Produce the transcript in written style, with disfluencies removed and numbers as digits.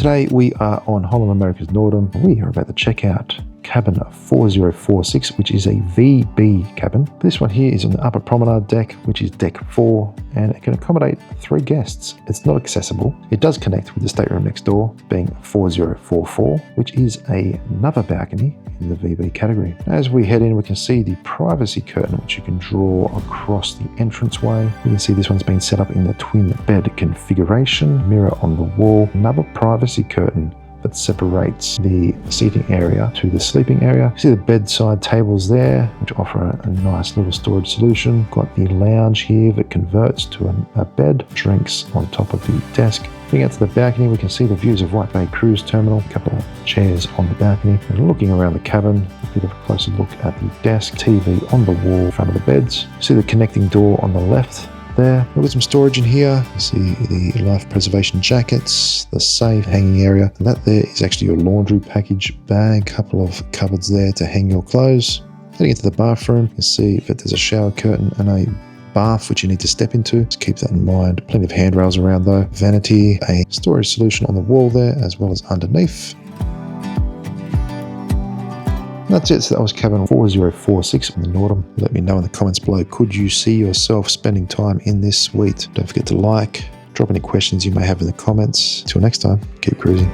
Today we are on Holland America's Noordam. We are about to check out cabin 4046, which is a VB cabin. This one here is on the Upper Promenade Deck, which is deck 4, and it can accommodate 3 guests. It's not accessible. It does connect with the stateroom next door, being 4044, which is another balcony in the VB category. As we head in, we can see the privacy curtain, which you can draw across the entranceway. You can see this one's been set up in the twin bed configuration, mirror on the wall, another privacy curtain that separates the seating area to the sleeping area. You see the bedside tables there, which offer a nice little storage solution. Got the lounge here that converts to a bed, drinks on top of the desk. Looking out to the balcony, we can see the views of White Bay Cruise Terminal, a couple of chairs on the balcony. And looking around the cabin, a bit of a closer look at the desk, TV on the wall in front of the beds. See the connecting door on the left there. We've got some storage in here. You see the life preservation jackets, the safe hanging area, and that there is actually your laundry package bag. Couple of cupboards there to hang your clothes. Heading into the bathroom, you can see that there's a shower curtain and a bath which you need to step into. Just keep that in mind. Plenty of handrails around though. Vanity, a storage solution on the wall there as well as underneath. That's it. So that was cabin 4046 on the Noordam. Let me know in the comments below, could you see yourself spending time in this suite? Don't forget to like, drop any questions you may have in the comments. Till next time, keep cruising.